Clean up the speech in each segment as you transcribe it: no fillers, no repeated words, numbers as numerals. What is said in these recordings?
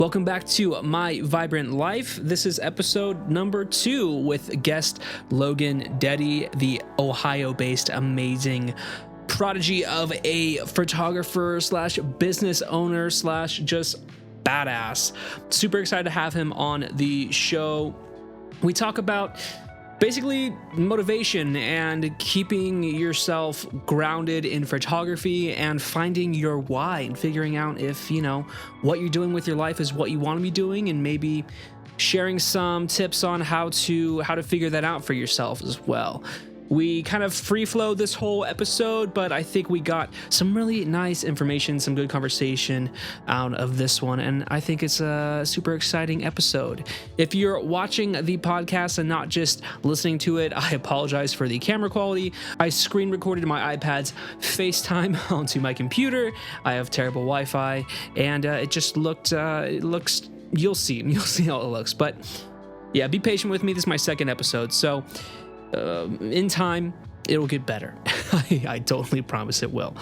Welcome back to My Vibrant Life. This is episode number 2 with guest Logan Detty, the Ohio-based amazing prodigy of a photographer slash business owner slash just badass. Super excited to have him on the show. We talk about basically motivation and keeping yourself grounded in photography and finding your why and figuring out if, what you're doing with your life is what you want to be doing, and maybe sharing some tips on how to figure that out for yourself as well. We kind of free flow this whole episode, but I think we got some really nice information, some good conversation out of this one, and I think it's a super exciting episode. If you're watching the podcast and not just listening to it, I apologize for the camera quality. I screen recorded my iPad's FaceTime onto my computer. I have terrible Wi-Fi, and it just looks. You'll see how it looks. But yeah, be patient with me. This is my second episode, so. In time, it'll get better. I totally promise it will.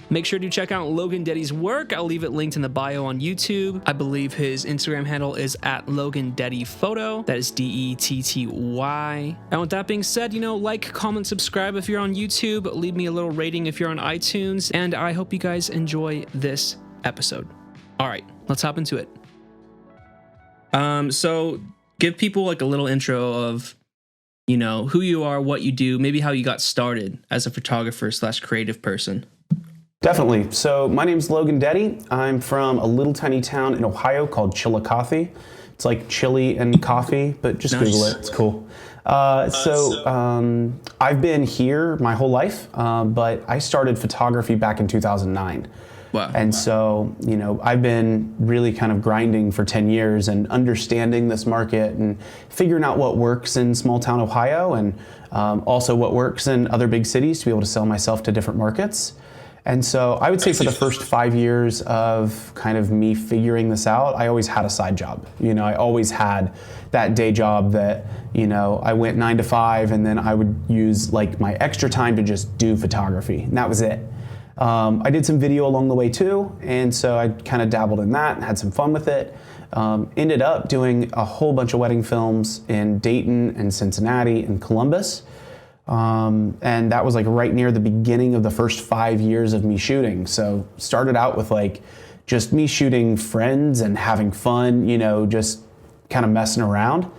Make sure to check out Logan Detty's work. I'll leave it linked in the bio on YouTube. I believe his Instagram handle is at Logan Detty Photo. That is Detty. And with that being said, like, comment, subscribe if you're on YouTube. Leave me a little rating if you're on iTunes. And I hope you guys enjoy this episode. All right, let's hop into it. So give people like a little intro of who you are, what you do, maybe how you got started as a photographer slash creative person. Definitely. So my name's Logan Detty. I'm from a little tiny town in Ohio called Chillicothe. It's like chili and coffee, but just nice. Google it. It's cool. I've been here my whole life, but I started photography back in 2009. Wow. And so, I've been really kind of grinding for 10 years and understanding this market and figuring out what works in small town Ohio and also what works in other big cities to be able to sell myself to different markets. And so I would say for the first 5 years of kind of me figuring this out, I always had a side job. I always had that day job that, I went 9 to 5 and then I would use like my extra time to just do photography, and that was it. I did some video along the way too, and so I kind of dabbled in that and had some fun with it. Ended up doing a whole bunch of wedding films in Dayton and Cincinnati and Columbus. And that was like right near the beginning of the first 5 years of me shooting. So started out with like just me shooting friends and having fun, just kind of messing around.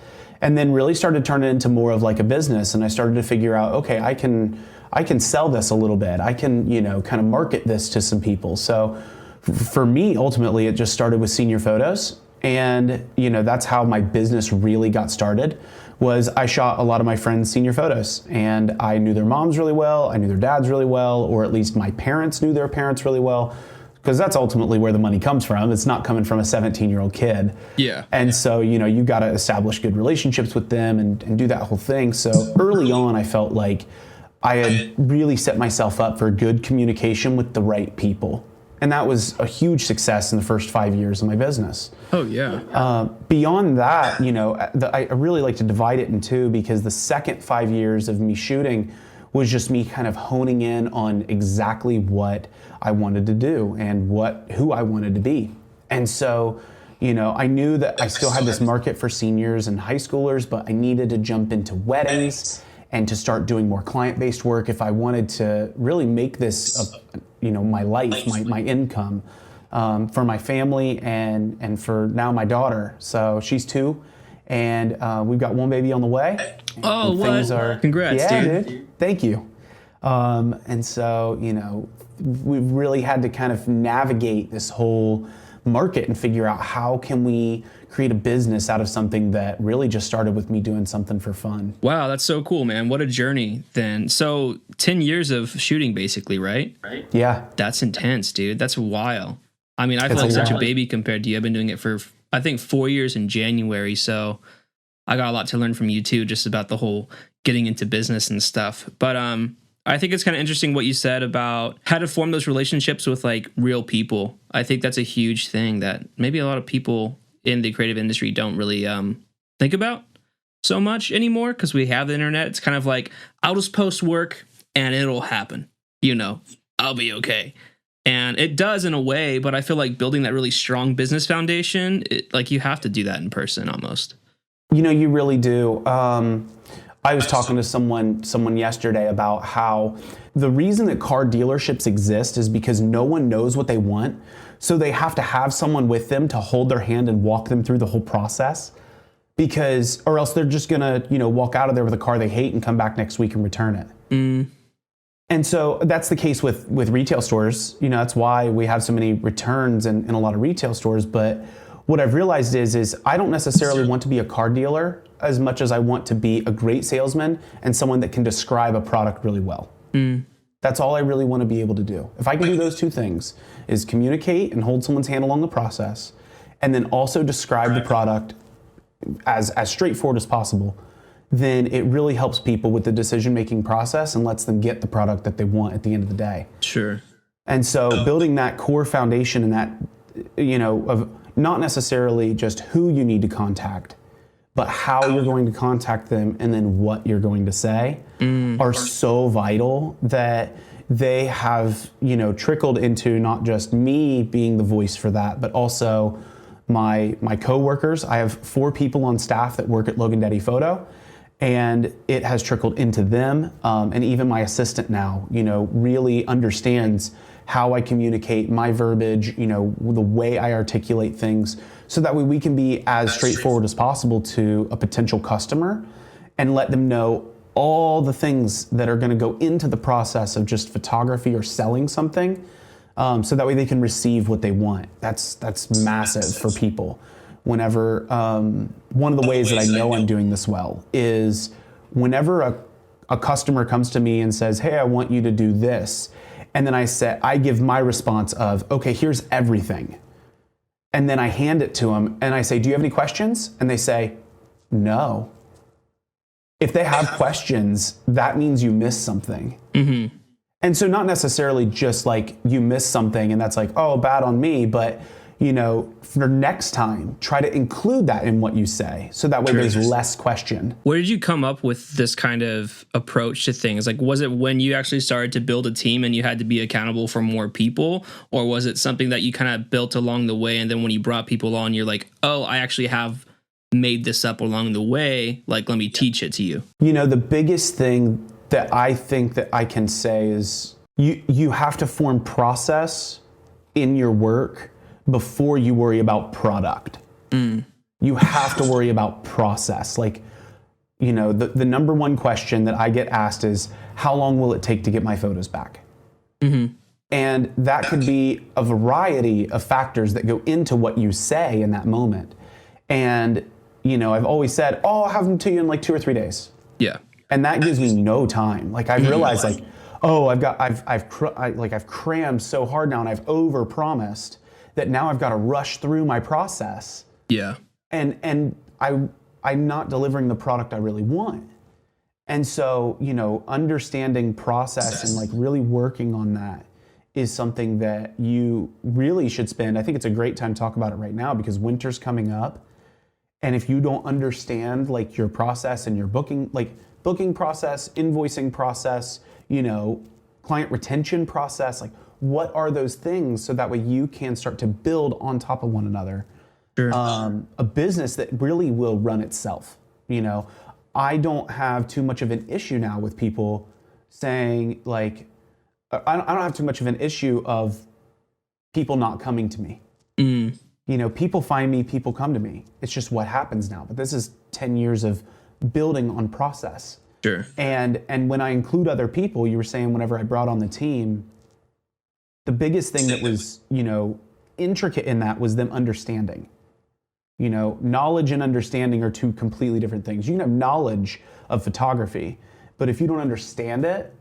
And then really started turning it into more of like a business. And I started to figure out, okay, I can sell this a little bit. I can, kind of market this to some people. So for me, ultimately, it just started with senior photos. And, that's how my business really got started, was I shot a lot of my friends' senior photos. And I knew their moms really well. I knew their dads really well, or at least my parents knew their parents really well, because that's ultimately where the money comes from. It's not coming from a 17-year-old kid. Yeah. And so, you got to establish good relationships with them and do that whole thing. So early on, I felt like I had really set myself up for good communication with the right people. And that was a huge success in the first 5 years of my business. Oh, yeah. Beyond that, I really like to divide it in two, because the second 5 years of me shooting was just me kind of honing in on exactly what I wanted to do and who I wanted to be. And so, I knew that I still had this market for seniors and high schoolers, but I needed to jump into weddings and to start doing more client-based work if I wanted to really make this, my life, my income for my family and for now my daughter. So she's 2, and we've got one baby on the way. Oh, what? Congrats, dude. Thank you. And so, we've really had to kind of navigate this whole market and figure out how can we create a business out of something that really just started with me doing something for fun. Wow, that's so cool, man. What a journey then. So 10 years of shooting basically, right? Yeah. That's intense, dude. That's wild. I mean, I feel like such a baby compared to you. I've been doing it for, I think, 4 years in January. So I got a lot to learn from you too, just about the whole getting into business and stuff. But I think it's kind of interesting what you said about how to form those relationships with like real people. I think that's a huge thing that maybe a lot of people in the creative industry don't really think about so much anymore, because we have the internet. It's kind of like, I'll just post work and it'll happen. I'll be okay. And it does in a way, but I feel like building that really strong business foundation, like you have to do that in person almost. You really do. I was talking to someone yesterday about how the reason that car dealerships exist is because no one knows what they want. So they have to have someone with them to hold their hand and walk them through the whole process, or else they're just gonna, walk out of there with a car they hate and come back next week and return it. And so that's the case with retail stores. That's why we have so many returns in a lot of retail stores. But what I've realized is I don't necessarily want to be a car dealer as much as I want to be a great salesman and someone that can describe a product really well. That's all I really want to be able to do. If I can do those two things, is communicate and hold someone's hand along the process, and then also describe the product as straightforward as possible, then it really helps people with the decision-making process and lets them get the product that they want at the end of the day. Sure. And so building that core foundation and that, of not necessarily just who you need to contact, but how you're going to contact them and then what you're going to say are so vital that they have, trickled into not just me being the voice for that, but also my coworkers. I have 4 people on staff that work at Logan Detty Photo, and it has trickled into them. And even my assistant now, really understands how I communicate, my verbiage, the way I articulate things, so that way we can be as straightforward as possible to a potential customer and let them know all the things that are going to go into the process of just photography or selling something, so that way they can receive what they want. That's massive for people. Whenever, one of the ways that I know I'm doing this well is whenever a customer comes to me and says, hey, I want you to do this. And then I give my response of, okay, here's everything. And then I hand it to them and I say, do you have any questions? And they say, no. If they have questions, that means you missed something. And so not necessarily just like you missed something and that's like, oh, bad on me, but for next time, try to include that in what you say, so that way there's less question. Where did you come up with this kind of approach to things? Like, was it when you actually started to build a team and you had to be accountable for more people? Or was it something that you kind of built along the way, and then when you brought people on, you're like, oh, I actually have made this up along the way. Like, let me teach it to you. The biggest thing that I think that I can say is you have to form process in your work before you worry about product. You have to worry about process. Like, the number one question that I get asked is, how long will it take to get my photos back? And that could be a variety of factors that go into what you say in that moment. And, I've always said, oh, I'll have them to you in like 2 or 3 days. Yeah. And that gives me no time. Like, I've realized like, oh, I've crammed so hard now and I've overpromised that now I've got to rush through my process. Yeah. And I'm not delivering the product I really want. And so, understanding process and like really working on that is something that you really should spend. I think it's a great time to talk about it right now because winter's coming up. And if you don't understand like your process and your booking process, invoicing process, client retention process, like what are those things, so that way you can start to build on top of one another. Sure. A business that really will run itself. I don't have too much of an issue now with people saying like, I don't have too much of an issue of people not coming to me. People find me, people come to me. It's just what happens now. But this is 10 years of building on process. Sure. And when I include other people, you were saying whenever I brought on the team, the biggest thing that was, intricate in that was them understanding. Knowledge and understanding are 2 completely different things. You can have knowledge of photography, but if you don't understand it,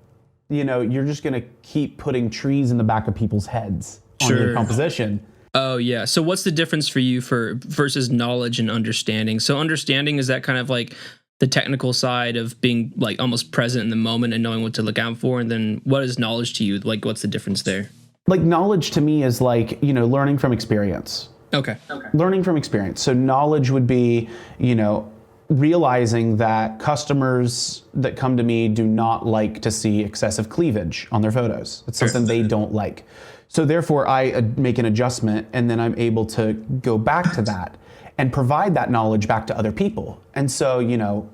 you're just going to keep putting trees in the back of people's heads on your composition. Oh, yeah. So what's the difference for you versus knowledge and understanding? So understanding, is that kind of like the technical side of being like almost present in the moment and knowing what to look out for? And then what is knowledge to you? Like, what's the difference there? Like, knowledge to me is like, learning from experience. Okay. Learning from experience. So knowledge would be, realizing that customers that come to me do not like to see excessive cleavage on their photos. It's something they don't like. So therefore I make an adjustment, and then I'm able to go back to that and provide that knowledge back to other people. And so,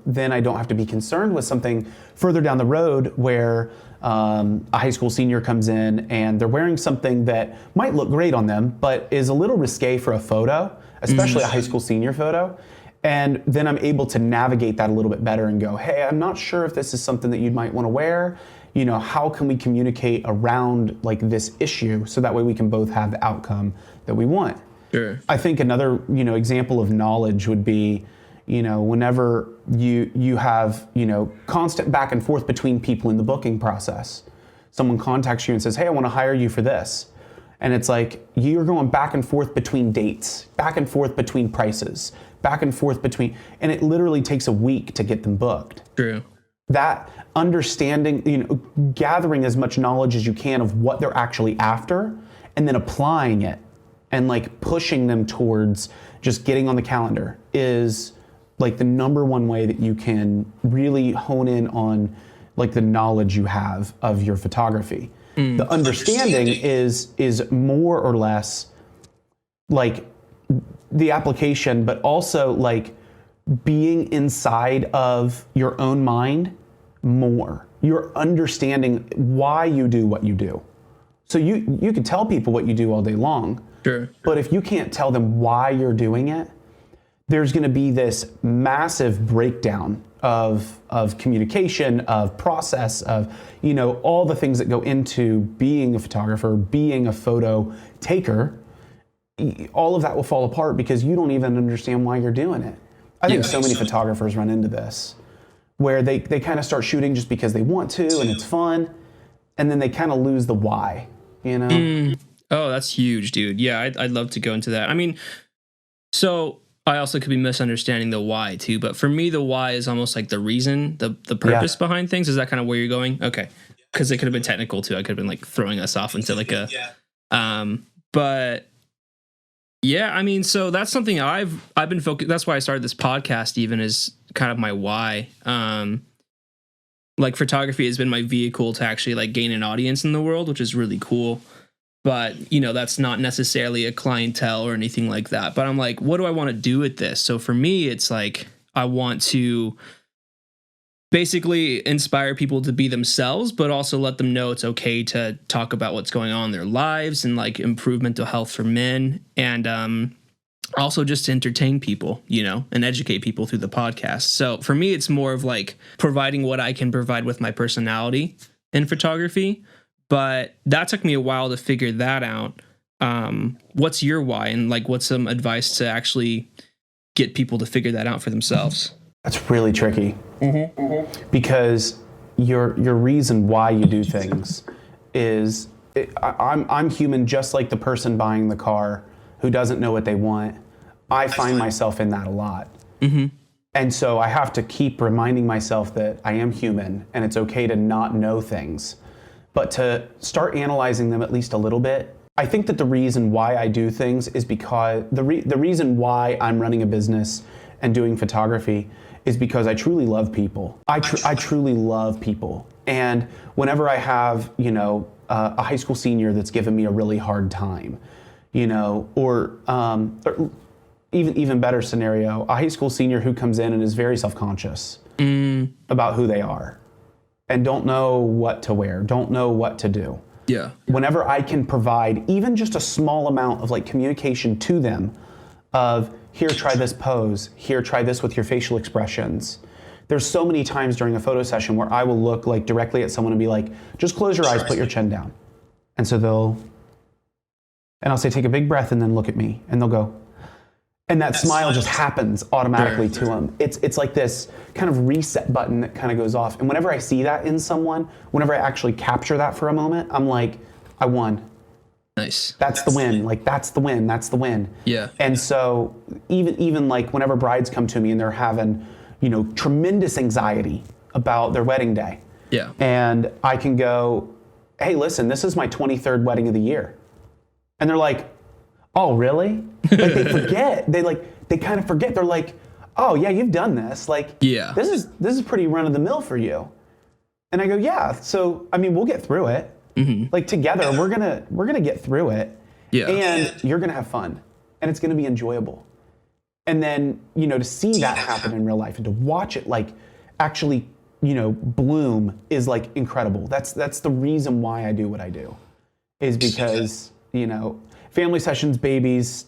then I don't have to be concerned with something further down the road where a high school senior comes in and they're wearing something that might look great on them, but is a little risque for a photo, especially a high school senior photo. And then I'm able to navigate that a little bit better and go, hey, I'm not sure if this is something that you might want to wear. How can we communicate around like this issue so that way we can both have the outcome that we want? Sure. I think another, example of knowledge would be, whenever you have, constant back and forth between people in the booking process. Someone contacts you and says, hey, I want to hire you for this. And it's like, you're going back and forth between dates, back and forth between prices, back and forth between, and it literally takes a week to get them booked. True. That understanding, gathering as much knowledge as you can of what they're actually after, and then applying it and like pushing them towards just getting on the calendar is like the number one way that you can really hone in on like the knowledge you have of your photography. The understanding is more or less like the application, but also like being inside of your own mind more. You're understanding why you do what you do. So you can tell people what you do all day long. Sure. But if you can't tell them why you're doing it, there's going to be this massive breakdown of communication, of process, of all the things that go into being a photographer, being a photo taker. All of that will fall apart because you don't even understand why you're doing it. I think so many photographers run into this, where they kind of start shooting just because they want to and it's fun, and then they kind of lose the why. Oh, that's huge, dude. Yeah, I'd love to go into that. I mean, so I also could be misunderstanding the why too, but for me, the why is almost like the reason, the purpose behind things. Is that kind of where you're going? Okay. Because it could have been technical too. I could have been like throwing us off into like a, but yeah, I mean, so that's something I've been focused. That's why I started this podcast even, is kind of my why. Like photography has been my vehicle to actually like gain an audience in the world, which is really cool. But, that's not necessarily a clientele or anything like that. But I'm like, what do I want to do with this? So for me, it's like, I want to basically inspire people to be themselves, but also let them know it's okay to talk about what's going on in their lives and like improve mental health for men. And also just to entertain people, and educate people through the podcast. So for me, it's more of like providing what I can provide with my personality in photography. But that took me a while to figure that out. What's your why? And like, what's some advice to actually get people to figure that out for themselves? That's really tricky. Because your reason why you do things is, I'm human just like the person buying the car who doesn't know what they want. I find myself in that a lot. And so I have to keep reminding myself that I am human and it's okay to not know things, but to start analyzing them at least a little bit. I think that the reason why I do things is because the reason why I'm running a business and doing photography is because I truly love people. I truly love people. And whenever I have, a high school senior that's given me a really hard time, or even better scenario, a high school senior who comes in and is very self-conscious about who they are and don't know what to wear, don't know what to do. Yeah. Whenever I can provide even just a small amount of like communication to them of, here, try this pose, here, try this with your facial expressions. There's so many times during a photo session where I will look like directly at someone and be like, just close your eyes, put your chin down. And so I'll say, take a big breath and then look at me. And they'll go, and that smile just happens automatically to them. It's like this kind of reset button that kind of goes off. And whenever I see that in someone, whenever I actually capture that for a moment, I'm like, I won. Nice. That's the win. Like, that's the win. That's the win. Yeah. And so even like whenever brides come to me and they're having, tremendous anxiety about their wedding day. Yeah. And I can go, hey, listen, this is my 23rd wedding of the year. And they're like, oh, really? Like they forget. They kind of forget. They're like, oh yeah, you've done this. Like, yeah, this is pretty run of the mill for you. And I go, yeah. So, I mean, we'll get through it. Like together, we're gonna get through it, and you're gonna have fun, and it's gonna be enjoyable. And then, to see that happen in real life and to watch it like actually, bloom is like incredible. That's the reason why I do what I do, is because, family sessions, babies,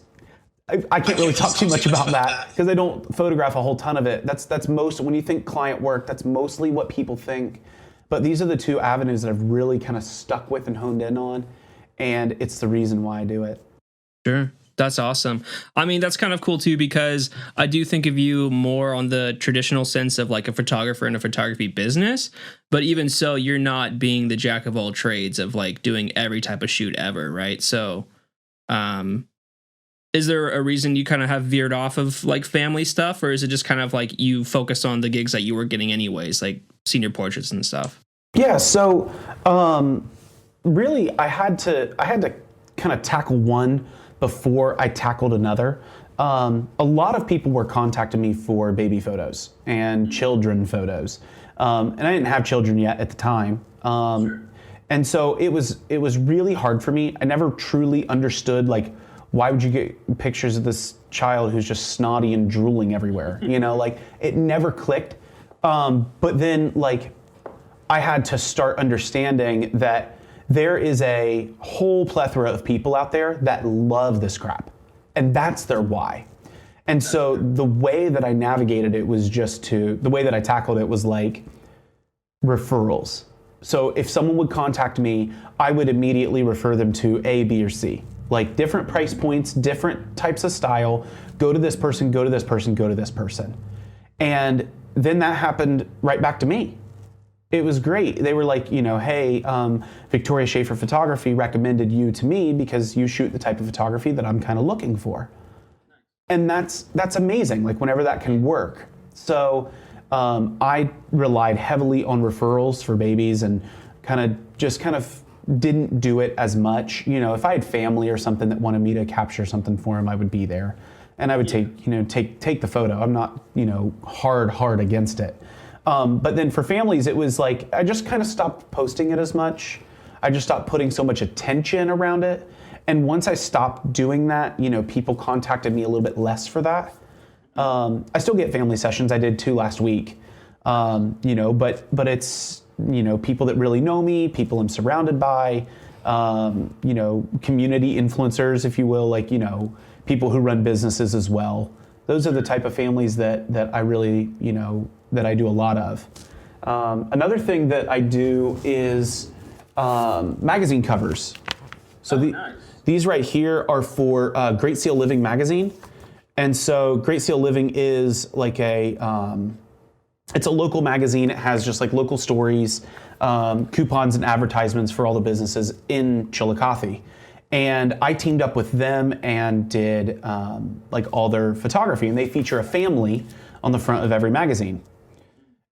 I can't really talk too much about that because I don't photograph a whole ton of it. That's most, when you think client work, that's mostly what people think. But these are the two avenues that I've really kind of stuck with and honed in on. And it's the reason why I do it. Sure. That's awesome. I mean, that's kind of cool too, because I do think of you more on the traditional sense of like a photographer in a photography business. But even so, you're not being the jack of all trades of like doing every type of shoot ever, right? So, is there a reason you kind of have veered off of like family stuff, or is it just kind of like you focused on the gigs that you were getting anyways, like senior portraits and stuff? Yeah. So, really, I had to kind of tackle one before I tackled another. A lot of people were contacting me for baby photos and children photos. And I didn't have children yet at the time. And so it was really hard for me. I never truly understood, like, why would you get pictures of this child who's just snotty and drooling everywhere? Like it never clicked. But then like I had to start understanding that there is a whole plethora of people out there that love this crap, and that's their why. And so the way that I navigated it was the way that I tackled it was like referrals. So if someone would contact me, I would immediately refer them to A, B, or C. Like different price points, different types of style, go to this person, go to this person, go to this person. And then that happened right back to me. It was great. They were like, hey, Victoria Schaefer Photography recommended you to me because you shoot the type of photography that I'm kind of looking for. And that's amazing, like whenever that can work. So I relied heavily on referrals for babies and kind of didn't do it as much. If I had family or something that wanted me to capture something for them, I would be there. And I would take the photo. I'm not, hard against it. But then for families, it was like, I just kind of stopped posting it as much. I just stopped putting so much attention around it. And once I stopped doing that, people contacted me a little bit less for that. I still get family sessions. I did 2 last week. But it's, people that really know me, people I'm surrounded by, community influencers, if you will, like, people who run businesses as well. Those are the type of families that I really, that I do a lot of. Another thing that I do is magazine covers. So these right here are for Great Seal Living magazine. And so Great Seal Living is like it's a local magazine. It has just like local stories, coupons and advertisements for all the businesses in Chillicothe. And I teamed up with them and did like all their photography, and they feature a family on the front of every magazine.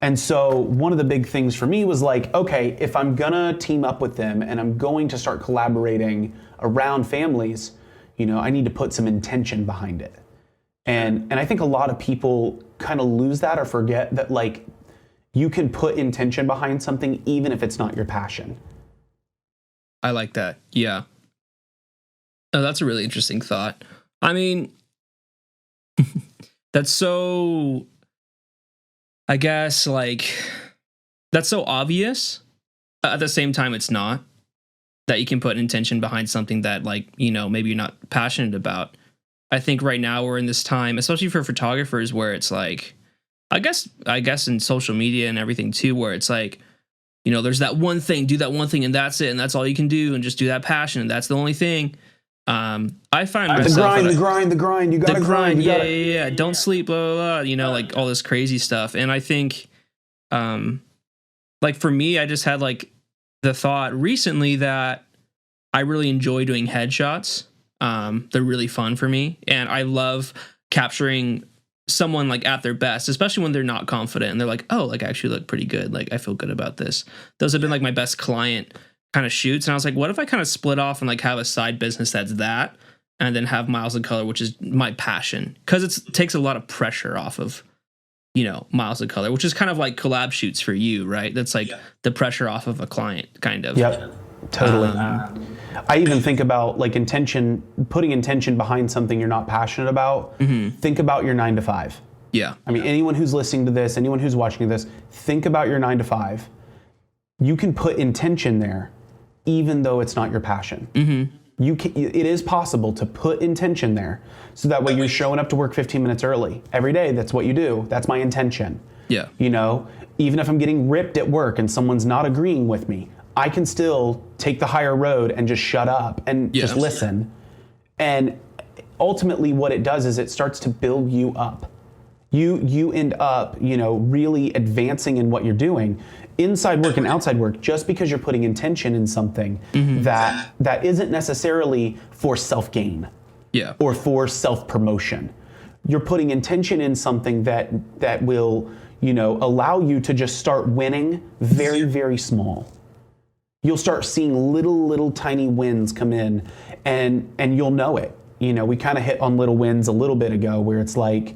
And so one of the big things for me was like, okay, if I'm gonna team up with them and I'm going to start collaborating around families, I need to put some intention behind it. And I think a lot of people kind of lose that or forget that, like, you can put intention behind something even if it's not your passion. I like that. Yeah. Oh, that's a really interesting thought. I mean, that's so, I guess, like, that's so obvious. At the same time, it's not. That you can put intention behind something that, like, maybe you're not passionate about. I think right now we're in this time, especially for photographers, where it's like, I guess in social media and everything too, where it's like, there's that one thing, do that one thing, and that's it, and that's all you can do, and just do that passion, and that's the only thing. I find myself the grind. You gotta grind. Yeah. Don't sleep, blah, blah, blah. Like all this crazy stuff. And I think, like for me, I just had like the thought recently that I really enjoy doing headshots. They're really fun for me, and I love capturing someone like at their best, especially when they're not confident and they're like, oh, like I actually look pretty good. Like I feel good about this. Those have been like my best client kind of shoots. And I was like, what if I kind of split off and like have a side business that's that, and then have Miles of Color, which is my passion, because it takes a lot of pressure off of, Miles of Color, which is kind of like collab shoots for you, right? That's like the pressure off of a client, kind of. Yep. Totally. I even think about like putting intention behind something you're not passionate about. Think about your 9 to 5. Yeah. I mean, anyone who's listening to this, anyone who's watching this, think about your 9 to 5. You can put intention there, even though it's not your passion. It is possible to put intention there, so that way you're showing up to work 15 minutes early every day. That's what you do. That's my intention. Yeah. You know, even if I'm getting ripped at work and someone's not agreeing with me, I can still take the higher road and just shut up and just listen. And ultimately what it does is it starts to build you up. You end up, you know, really advancing in what you're doing, inside work and outside work, just because you're putting intention in something that isn't necessarily for self-gain or for self-promotion. You're putting intention in something that will, you know, allow you to just start winning very, very small. You'll start seeing little tiny wins come in, and you'll know it. You know, we kind of hit on little wins a little bit ago, where it's like,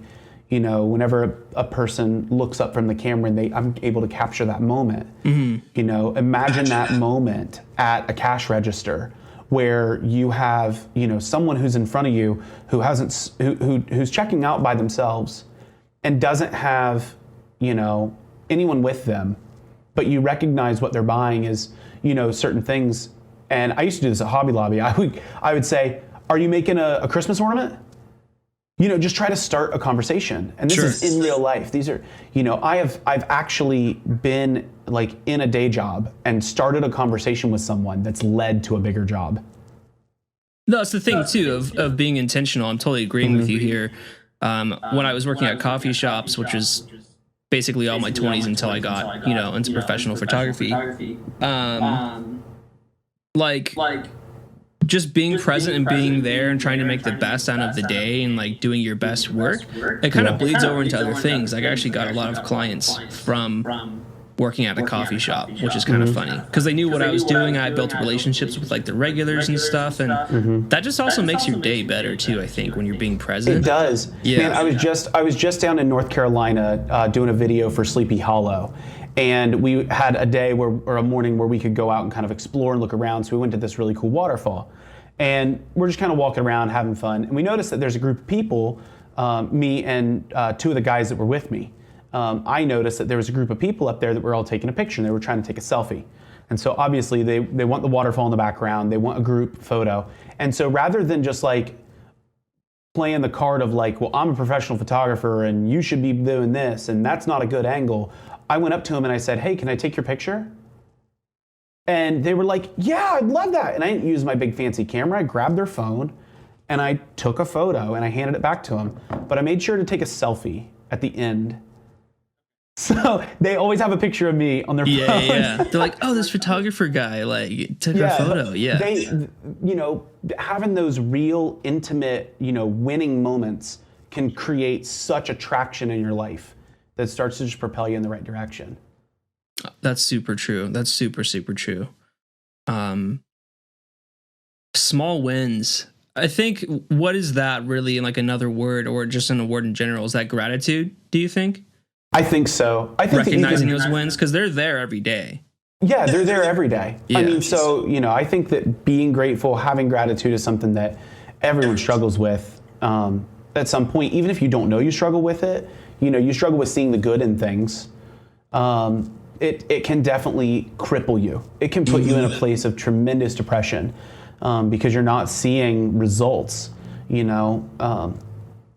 you know, whenever a person looks up from the camera and I'm able to capture that moment. You know, imagine that moment at a cash register where you have, you know, someone who's in front of you who's checking out by themselves and doesn't have, you know, anyone with them, but you recognize what they're buying is, you know, certain things. And I used to do this at Hobby Lobby. I would say, are you making a Christmas ornament? You know, just try to start a conversation. And this is in real life. These are, you know, I've actually been like in a day job and started a conversation with someone that's led to a bigger job. No, it's the thing too of being intentional. I'm totally agreeing with you here. When I was working at coffee shops, which was basically all my 20s until I got, you know, into professional photography. Like just being present and being there and trying to make the best out of the day and like doing your best work, it kind of bleeds over into other things. Like I actually got a lot of clients from working at a coffee shop, which is kind of funny because they knew what I was doing. I built relationships with like the regulars and stuff, and that just also makes your day better too, I think, when you're being present. It does. Yeah. Man, I was just down in North Carolina doing a video for Sleepy Hollow, and we had a day or a morning where we could go out and kind of explore and look around. So we went to this really cool waterfall, and we're just kind of walking around having fun, and we noticed that there's a group of people, me and two of the guys that were with me. I noticed that there was a group of people up there that were all taking a picture, and they were trying to take a selfie. And so obviously they want the waterfall in the background, they want a group photo. And so rather than just like playing the card of like, well, I'm a professional photographer and you should be doing this, and that's not a good angle, I went up to him and I said, hey, can I take your picture? And they were like, yeah, I'd love that. And I didn't use my big fancy camera. I grabbed their phone and I took a photo and I handed it back to them. But I made sure to take a selfie at the end. So they always have a picture of me on their phone. Yeah. They're like, oh, this photographer guy like took a photo. Yeah. They, you know, having those real intimate, you know, winning moments can create such attraction in your life that starts to just propel you in the right direction. That's super true. That's super, super true. Small wins. I think, what is that really in like another word or just in a word in general? Is that gratitude, do you think? I think so. I think recognizing those wins, because they're there every day. Yeah, they're there every day. Yeah. I mean, so, you know, I think that being grateful, having gratitude is something that everyone struggles with at some point. Even if you don't know you struggle with it, you know, you struggle with seeing the good in things. It can definitely cripple you. It can put you in a place of tremendous depression because you're not seeing results, you know.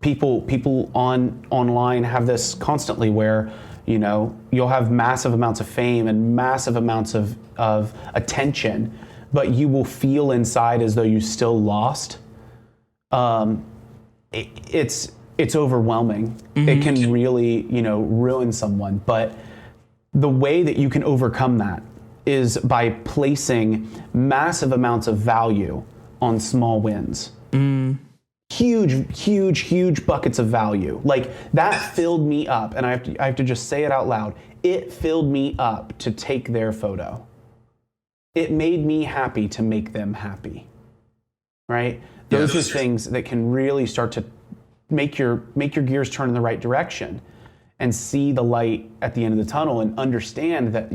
People online have this constantly where, you know, you'll have massive amounts of fame and massive amounts of attention, but you will feel inside as though you still lost. It's overwhelming. It can really, you know, ruin someone. But the way that you can overcome that is by placing massive amounts of value on small wins. Huge buckets of value. Like that filled me up, and I have to just say it out loud. It filled me up to take their photo. It made me happy to make them happy. Right? Those are things that can really start to make your gears turn in the right direction. and see the light at the end of the tunnel and understand that,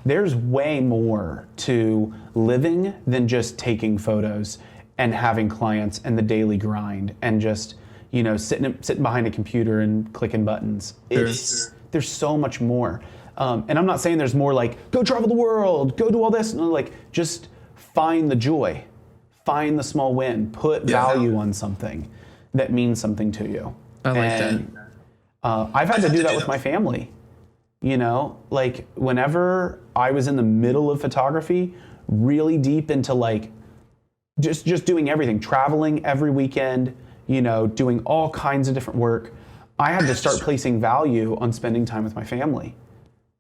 there's way more to living than just taking photos and having clients and the daily grind and just, sitting behind a computer and clicking buttons. There's so much more. And I'm not saying there's more like, go travel the world, go do all this. No, like, just find the joy, find the small win, put value on something that means something to you. I like that. I've had to do that with my family. Like whenever I was in the middle of photography, really deep into like just doing everything, traveling every weekend, doing all kinds of different work, I had to start placing value on spending time with my family.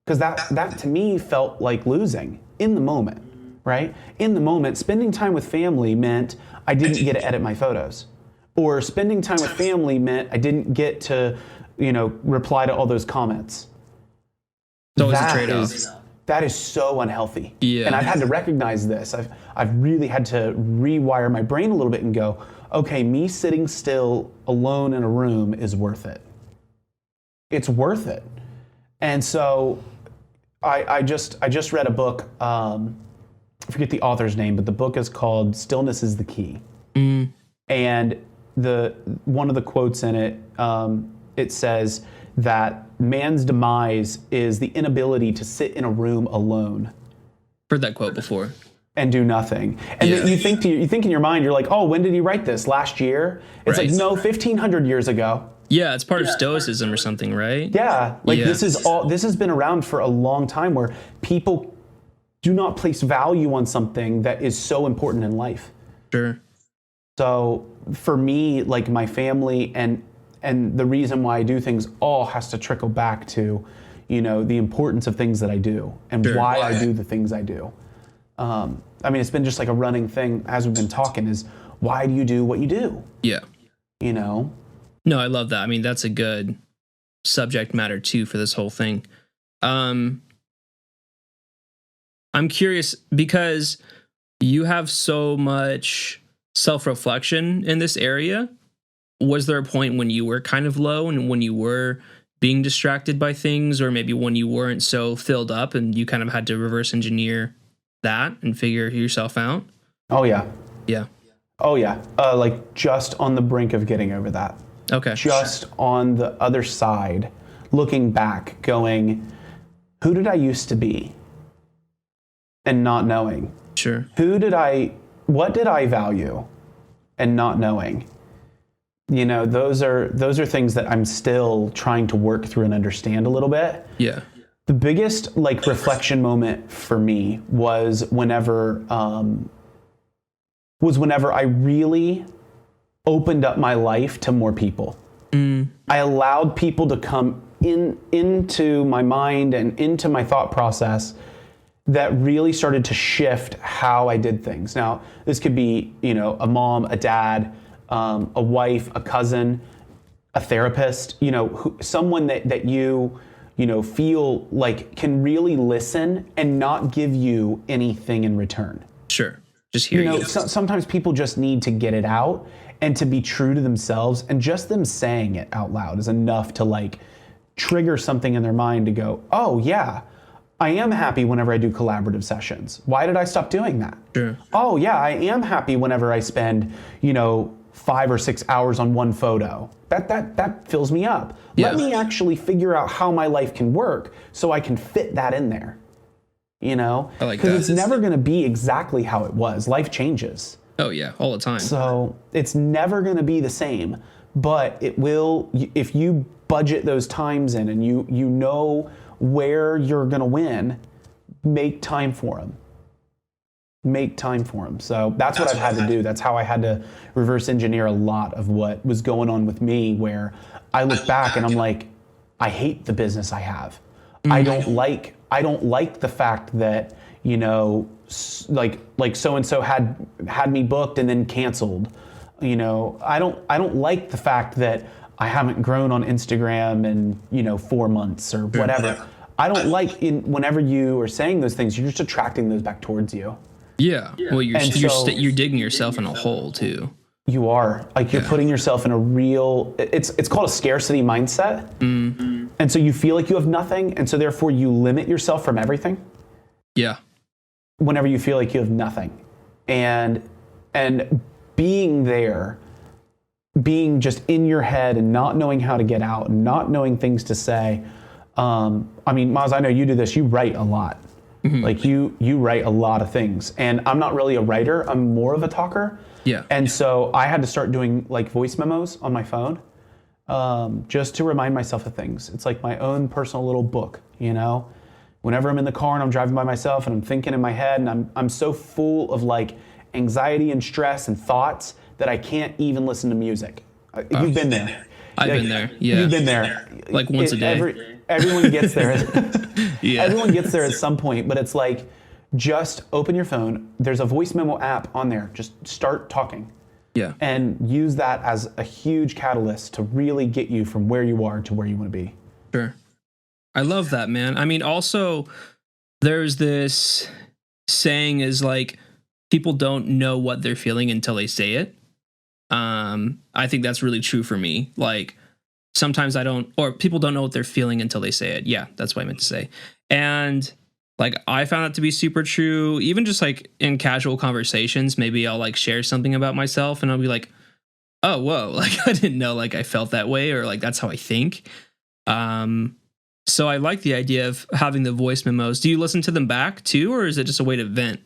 Because that to me felt like losing in the moment, right? In the moment, spending time with family meant I didn't get to edit my photos. Or spending time with family meant I didn't get to, reply to all those comments. It's always a trade-off. That is so unhealthy. Yeah. And I've had to recognize this. I've really had to rewire my brain a little bit and go, okay, me sitting still alone in a room is worth it. It's worth it. And so I just read a book, I forget the author's name, but the book is called Stillness is the Key. Mm. And one of the quotes in it, it says that man's demise is the inability to sit in a room alone. Heard that quote before. And do nothing. And then you think in your mind, you're like, oh, when did he write this? Last year? It's like, no, 1,500 years ago. Yeah, it's part of Stoicism or something, right? Yeah, this has been around for a long time where people do not place value on something that is so important in life. Sure. So for me, like my family and the reason why I do things all has to trickle back to, the importance of things that I do and why I do the things I do. It's been just like a running thing as we've been talking is why do you do what you do? Yeah. No, I love that. That's a good subject matter too for this whole thing. I'm curious because you have so much self-reflection in this area. Was there a point when you were kind of low and when you were being distracted by things, or maybe when you weren't so filled up and you kind of had to reverse engineer that and figure yourself out? Oh, yeah. Yeah. Oh, yeah. Like just on the brink of getting over that. Okay. Just on the other side, looking back, going, who did I used to be? And not knowing. Sure. What did I value? And not knowing. Those are things that I'm still trying to work through and understand a little bit. Yeah. The biggest reflection moment for me was whenever I really opened up my life to more people. Mm. I allowed people to come into my mind and into my thought process that really started to shift how I did things. Now, this could be, a mom, a dad, a wife, a cousin, a therapist, someone that you feel like can really listen and not give you anything in return. Sure. Just hear you. Sometimes people just need to get it out and to be true to themselves, and just them saying it out loud is enough to trigger something in their mind to go, oh yeah, I am happy whenever I do collaborative sessions. Why did I stop doing that? Sure. Oh yeah, I am happy whenever I spend, 5 or 6 hours on one photo. That fills me up. Yeah. Let me actually figure out how my life can work so I can fit that in there. I like that. Because it's never going to be exactly how it was. Life changes. Oh yeah, all the time. So it's never going to be the same, but it will, if you budget those times in and you know where you're going to win, make time for them. Make time for them. So that's what I've had to do. That's how I had to reverse engineer a lot of what was going on with me, where I look back and I'm like, I hate the business I have. Mm-hmm. I don't like the fact that, like so-and-so had me booked and then canceled. I don't like the fact that I haven't grown on Instagram in, 4 months or whatever. I don't like whenever you are saying those things, you're just attracting those back towards you. Yeah. Well, you're digging yourself in a hole too. You are. Like, you're putting yourself in a real, it's called a scarcity mindset. Mm-hmm. And so you feel like you have nothing, and so therefore you limit yourself from everything. Yeah. Whenever you feel like you have nothing. And being there, being just in your head and not knowing how to get out and not knowing things to say. I mean, Maz, I know you do this. You write a lot. Mm-hmm. Like you write a lot of things. And I'm not really a writer. I'm more of a talker. Yeah. And so I had to start doing like voice memos on my phone, just to remind myself of things. It's like my own personal little book, you know? Whenever I'm in the car and I'm driving by myself and I'm thinking in my head and I'm so full of like anxiety and stress and thoughts that I can't even listen to music. You've been there. I've been there. Yeah. You've been there. Like once a day. Everyone gets there. Yeah. Everyone gets there at some point, but it's like, just open your phone. There's a voice memo app on there. Just start talking. Yeah. And use that as a huge catalyst to really get you from where you are to where you want to be. Sure. I love that, man. I mean, also, there's this saying is like, people don't know what they're feeling until they say it. I think that's really true for me. Like, sometimes people don't know what they're feeling until they say it. Yeah, that's what I meant to say. And like, I found that to be super true. Even just like in casual conversations, maybe I'll like share something about myself and I'll be like, oh, whoa, like I didn't know like I felt that way, or like that's how I think. So I like the idea of having the voice memos. Do you listen to them back too, or is it just a way to vent?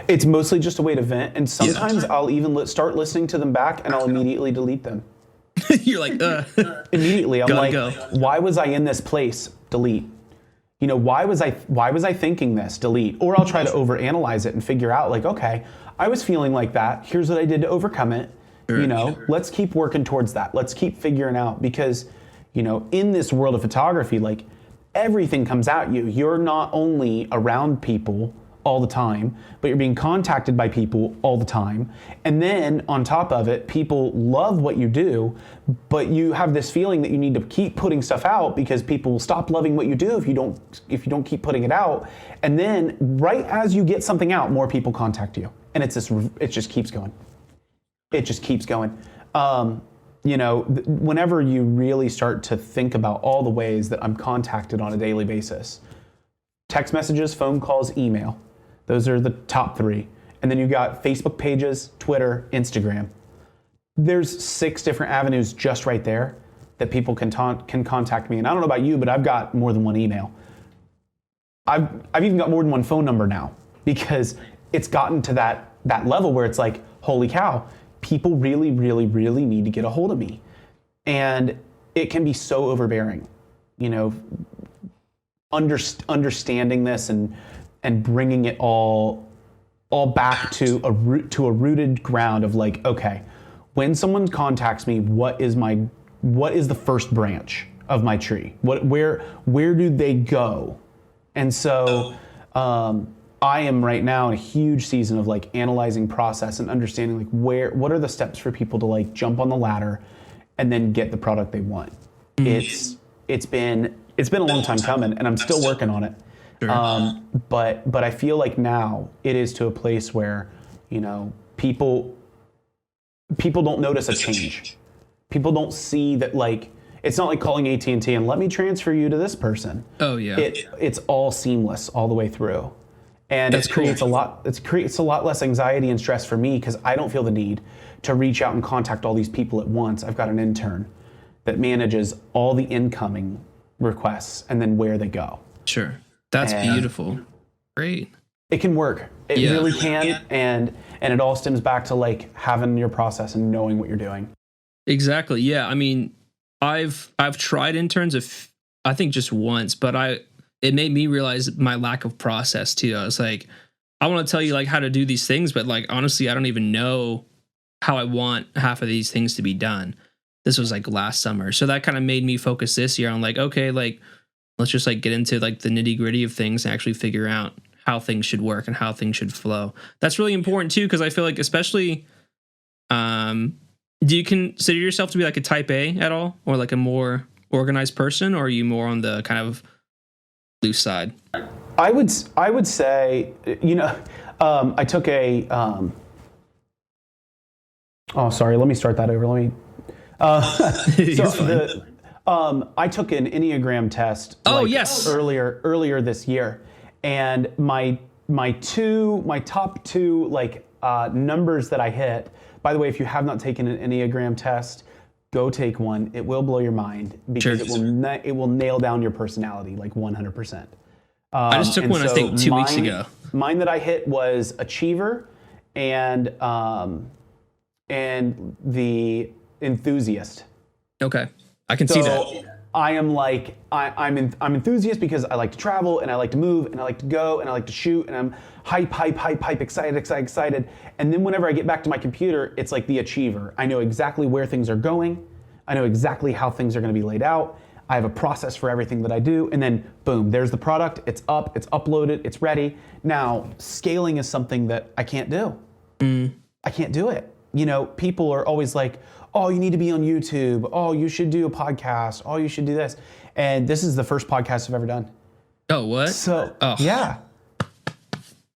It's mostly just a way to vent. And sometimes I'll even start listening to them back and I'll immediately delete them. You're like, Immediately. I'm like, go. Why was I in this place? Delete. You know, why was I thinking this? Delete. Or I'll try to overanalyze it and figure out like, okay, I was feeling like that. Here's what I did to overcome it. Sure, you know, let's keep working towards that. Let's keep figuring out, because, you know, in this world of photography, like, everything comes at you. You're not only around people all the time, but you're being contacted by people all the time. And then on top of it, people love what you do, but you have this feeling that you need to keep putting stuff out because people will stop loving what you do if you don't keep putting it out. And then right as you get something out, more people contact you. And it just keeps going. It just keeps going. You know, whenever you really start to think about all the ways that I'm contacted on a daily basis, text messages, phone calls, email. Those are the top three. And then you got Facebook pages, Twitter, Instagram. There's 6 different avenues just right there that people can contact me. And I don't know about you, but I've got more than one email. I've even got more than one phone number now, because it's gotten to that level where it's like, holy cow, people really, really, really need to get a hold of me. And it can be so overbearing, you know, understanding this and bringing it all back to a rooted ground of like, okay, when someone contacts me, what is the first branch of my tree? Where do they go? And so I am right now in a huge season of like analyzing process and understanding like what are the steps for people to like jump on the ladder and then get the product they want. Mm-hmm. It's been a long time coming, and I'm still working on it. Sure. But I feel like now it is to a place where, you know, people don't notice a change. People don't see that, like, it's not like calling AT&T and let me transfer you to this person. Oh yeah. It's all seamless all the way through. And it creates a lot less anxiety and stress for me, because I don't feel the need to reach out and contact all these people at once. I've got an intern that manages all the incoming requests and then where they go. Sure. That's beautiful. Great. It can work. It really can. And it all stems back to like having your process and knowing what you're doing. Exactly. Yeah. I mean, I've tried interns I think just once, but it made me realize my lack of process too. I was like, I want to tell you like how to do these things, but like honestly, I don't even know how I want half of these things to be done. This was like last summer. So that kind of made me focus this year on like, okay, like let's just like get into like the nitty gritty of things and actually figure out how things should work and how things should flow. That's really important too, because I feel like especially, do you consider yourself to be like a type A at all, or like a more organized person, or are you more on the kind of loose side? I would say, you know, I took a Oh, sorry. Let me start that over. Let me. You're fine. I took an Enneagram test. Yes. Earlier this year, and my top two numbers that I hit. By the way, if you have not taken an Enneagram test, go take one. It will blow your mind because it will nail down your personality like 100%. I just took one, I think, 2 weeks ago. Mine that I hit was achiever and the enthusiast. Okay, I can see that. I am I'm enthusiast because I like to travel and I like to move and I like to go and I like to shoot and I'm hype, excited. And then whenever I get back to my computer, it's like the achiever. I know exactly where things are going. I know exactly how things are going to be laid out. I have a process for everything that I do. And then boom, there's the product. It's up, it's uploaded, it's ready. Now, scaling is something that I can't do. I can't do it. You know, people are always like, oh, you need to be on YouTube. Oh, you should do a podcast. Oh, you should do this. And this is the first podcast I've ever done. Oh, what? So, yeah.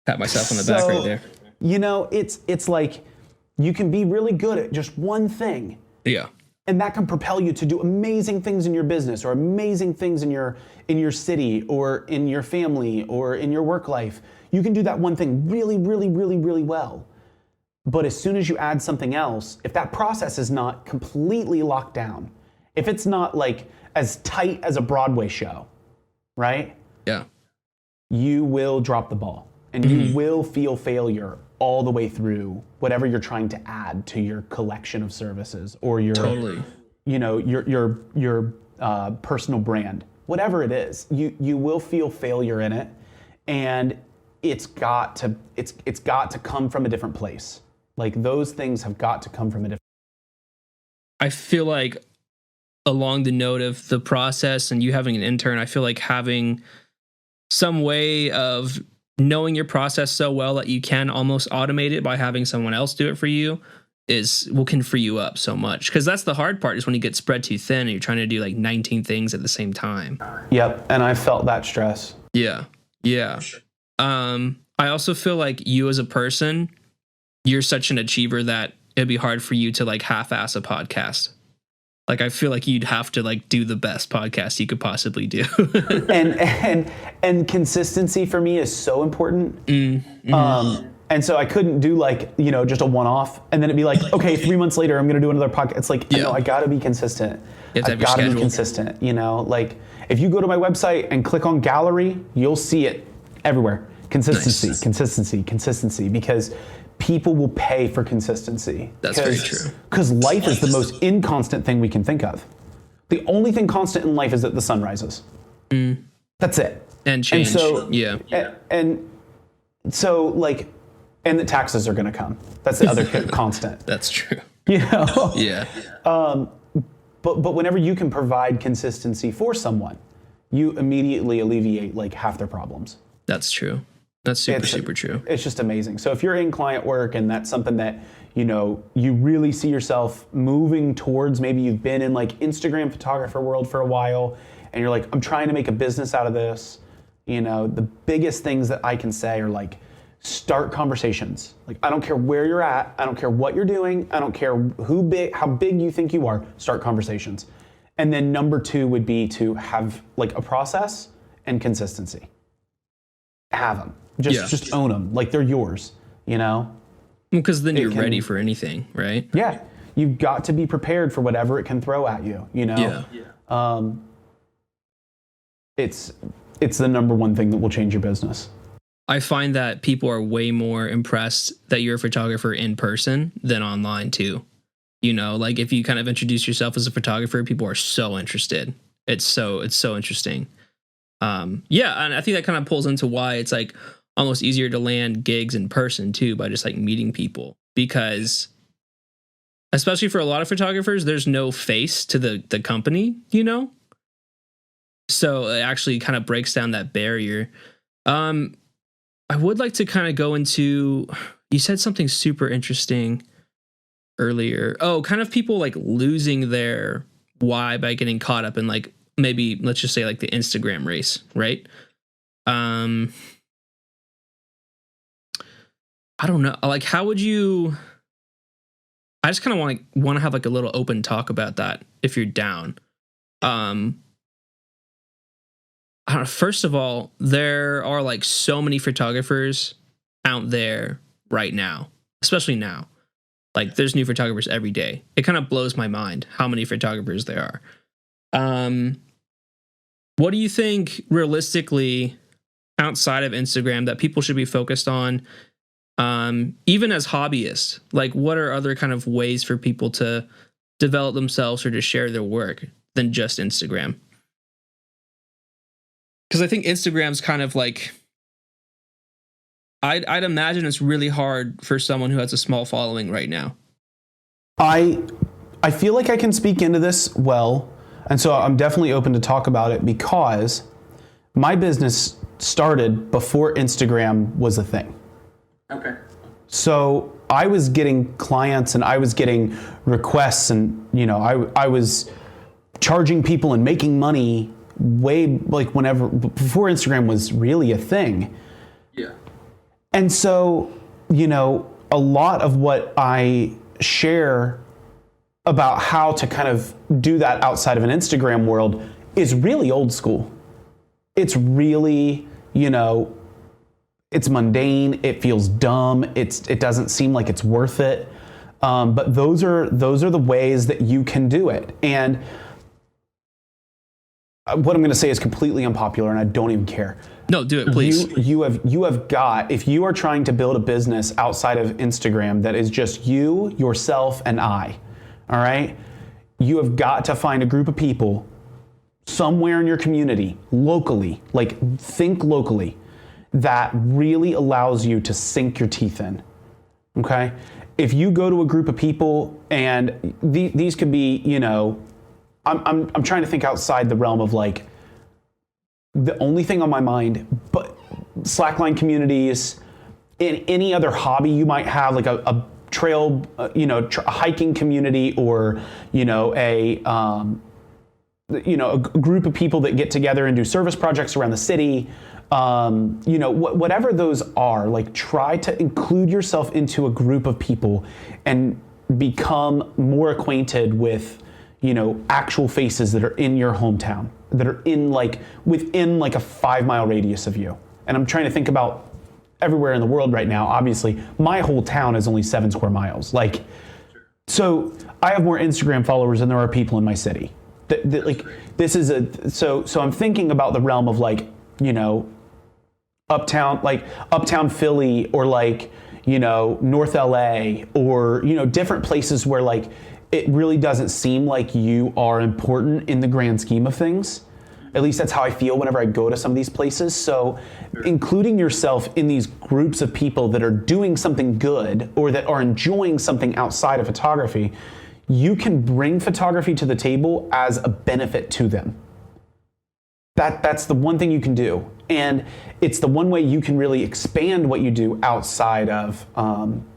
Pat myself on the back right there. You know, it's like you can be really good at just one thing. Yeah. And that can propel you to do amazing things in your business or amazing things in your city or in your family or in your work life. You can do that one thing really, really, really, really well. But as soon as you add something else, if that process is not completely locked down, if it's not like as tight as a Broadway show, right? Yeah. You will drop the ball and you will feel failure all the way through whatever you're trying to add to your collection of services or your, your personal brand, whatever it is, you will feel failure in it, and it's got to come from a different place. Like those things have got to come from a different. I feel like along the note of the process and you having an intern, I feel like having some way of knowing your process so well that you can almost automate it by having someone else do it for you can free you up so much. Because that's the hard part, is when you get spread too thin and you're trying to do like 19 things at the same time. Yep, and I felt that stress. Yeah. I also feel like you as a person, you're such an achiever that it'd be hard for you to like half-ass a podcast. Like, I feel like you'd have to like do the best podcast you could possibly do. and consistency for me is so important. And so I couldn't do like, just a one-off and then it'd be like, okay, 3 months later, I'm going to do another podcast. It's like, no, I got to be consistent. I've got to be consistent. Like if you go to my website and click on gallery, you'll see it everywhere. Consistency, because people will pay for consistency. That's very true. Because life is the most inconstant thing we can think of. The only thing constant in life is that the sun rises. That's it. And change. And so, like, and the taxes are going to come. That's the other constant. That's true. Yeah. But whenever you can provide consistency for someone, you immediately alleviate like half their problems. That's true. That's super true. It's just amazing. So if you're in client work and that's something that, you really see yourself moving towards, maybe you've been in like Instagram photographer world for a while and you're like, I'm trying to make a business out of this. The biggest things that I can say are like, start conversations. Like, I don't care where you're at. I don't care what you're doing. I don't care how big you think you are. Start conversations. And then number 2 would be to have like a process and consistency. Have them. Just own them. Like they're yours, Because then you're ready for anything, right? Yeah. You've got to be prepared for whatever it can throw at you, Yeah. It's the number one thing that will change your business. I find that people are way more impressed that you're a photographer in person than online too. Like if you kind of introduce yourself as a photographer, people are so interested. It's so interesting. And I think that kind of pulls into why it's like almost easier to land gigs in person too, by just like meeting people, because especially for a lot of photographers, there's no face to the company, so it actually kind of breaks down that barrier. I would like to kind of go into, you said something super interesting earlier. Oh, kind of people like losing their why by getting caught up in like, maybe let's just say like the Instagram race, right? I don't know. Like, how would you, I just kind of want to have like a little open talk about that if you're down. I don't know, first of all, there are like so many photographers out there right now, especially now. Like there's new photographers every day. It kind of blows my mind how many photographers there are. What do you think realistically outside of Instagram that people should be focused on, even as hobbyists? Like what are other kind of ways for people to develop themselves or to share their work than just Instagram? Because I think Instagram's kind of like, I'd imagine it's really hard for someone who has a small following right now. I feel like I can speak into this well, and so I'm definitely open to talk about it because my business started before Instagram was a thing. Okay. So I was getting clients and I was getting requests, and I was charging people and making money way like whenever before Instagram was really a thing. Yeah. And so, a lot of what I share about how to kind of do that outside of an Instagram world is really old school. It's really, it's mundane. It feels dumb. It doesn't seem like it's worth it. But those are the ways that you can do it. And what I'm going to say is completely unpopular, and I don't even care. No, do it, please. You have got, if you are trying to build a business outside of Instagram that is just you, yourself, and I, all right? You have got to find a group of people somewhere in your community, locally, like think locally, that really allows you to sink your teeth in, okay? If you go to a group of people, and these could be, I'm trying to think outside the realm of like, the only thing on my mind, but slackline communities, in any other hobby you might have, like a trail, a hiking community, or a group of people that get together and do service projects around the city. Whatever those are, like try to include yourself into a group of people and become more acquainted with actual faces that are in your hometown, that are within a 5-mile radius of you. And I'm trying to think about everywhere in the world right now. Obviously, my whole town is only 7 square miles. So I have more Instagram followers than there are people in my city. So I'm thinking about the realm of uptown Philly, or North LA, or different places where it really doesn't seem like you are important in the grand scheme of things. At least that's how I feel whenever I go to some of these places. So including yourself in these groups of people that are doing something good or that are enjoying something outside of photography, you can bring photography to the table as a benefit to them. That's the one thing you can do. And it's the one way you can really expand what you do outside of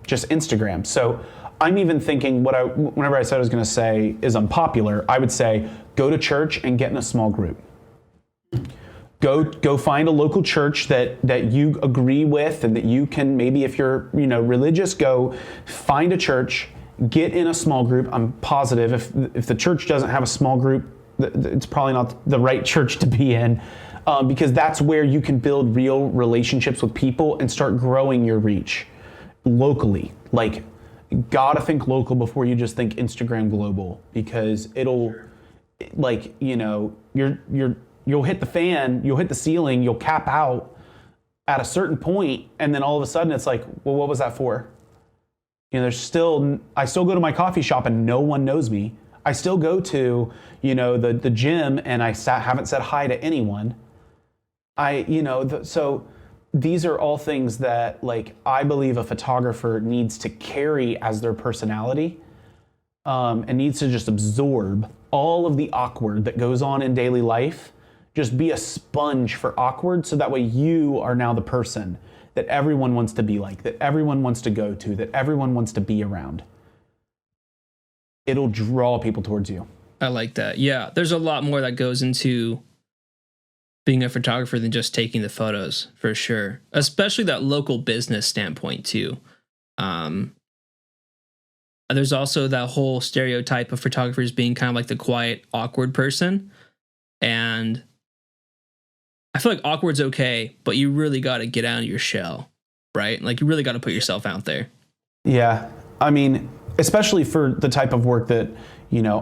just Instagram. So I'm even thinking whenever I said I was going to say is unpopular, I would say go to church and get in a small group. Go find a local church that you agree with, and that you can, maybe if you're religious, go find a church, get in a small group. I'm positive if the church doesn't have a small group, it's probably not the right church to be in, because that's where you can build real relationships with people and start growing your reach locally. Gotta think local before you just think Instagram global, because it'll you'll hit the fan, you'll hit the ceiling, you'll cap out at a certain point, and then all of a sudden it's like, well, what was that for? I still go to my coffee shop and no one knows me. I still go to the gym and I haven't said hi to anyone. So these are all things that I believe a photographer needs to carry as their personality, and needs to just absorb all of the awkward that goes on in daily life. Just be a sponge for awkward, so that way you are now the person that everyone wants to be like, that everyone wants to go to, that everyone wants to be around. It'll draw people towards you. I like that. Yeah, there's a lot more that goes into being a photographer than just taking the photos, for sure. Especially that local business standpoint too. there's also that whole stereotype of photographers being kind of like the quiet, awkward person. And I feel like awkward's okay, but you really got to get out of your shell, right? Like you really got to put yourself out there. Yeah. I mean, especially for the type of work that,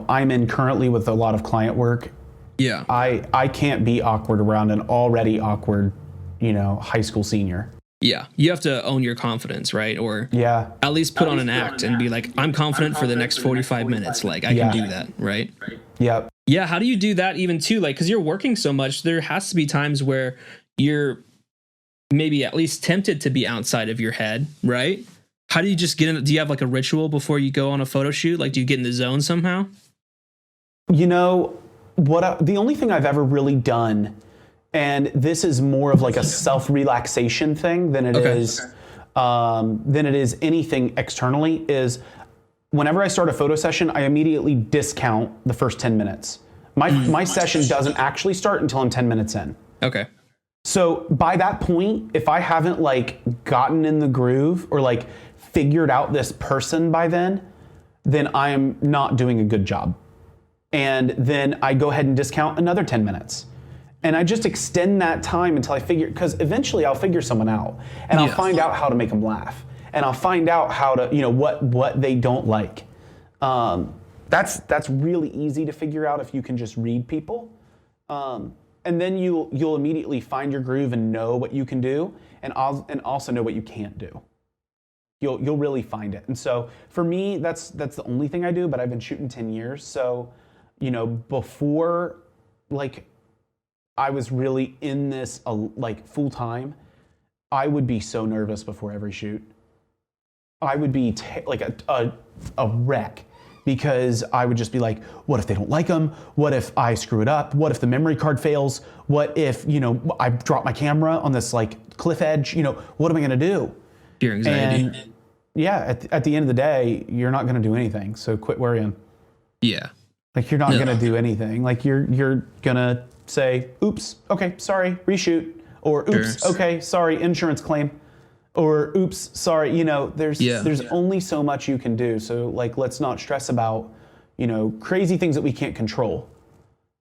I'm in currently with a lot of client work. Yeah. I can't be awkward around an already awkward, high school senior. Yeah. You have to own your confidence, right? Or yeah, at least put on an act and be like, I'm confident for the next 45 minutes. Like I can do that, right? Yeah. Yeah. How do you do that even too? Like, cause you're working so much, there has to be times where you're maybe at least tempted to be outside of your head, right? How do you just get in? Do you have like a ritual before you go on a photo shoot? Like, do you get in the zone somehow? The only thing I've ever really done, and this is more of like a self-relaxation thing than it is anything externally, is whenever I start a photo session, I immediately discount the first 10 minutes. My session doesn't actually start until I'm 10 minutes in. Okay. So by that point, if I haven't like gotten in the groove or like figured out this person by then I am not doing a good job. And then I go ahead and discount another 10 minutes. And I just extend that time until I figure, because eventually I'll figure someone out and I'll find out how to make them laugh. And I'll find out how to, what they don't like. That's really easy to figure out if you can just read people. And then you'll immediately find your groove and know what you can do and also know what you can't do. You'll really find it. And so for me, that's the only thing I do, but I've been shooting 10 years. So, before like I was really in this like full time, I would be so nervous before every shoot. I would be like a wreck because I would just be like, what if they don't like them? What if I screw it up? What if the memory card fails? What if, I drop my camera on this like cliff edge? What am I going to do? Pure anxiety. And yeah, at the end of the day, you're not going to do anything. So quit worrying. Yeah. Like you're not going to do anything. Like you're going to say, oops, okay, sorry, reshoot. Or oops, okay, sorry, insurance claim. Or oops, sorry, there's only so much you can do. So like, let's not stress about, crazy things that we can't control.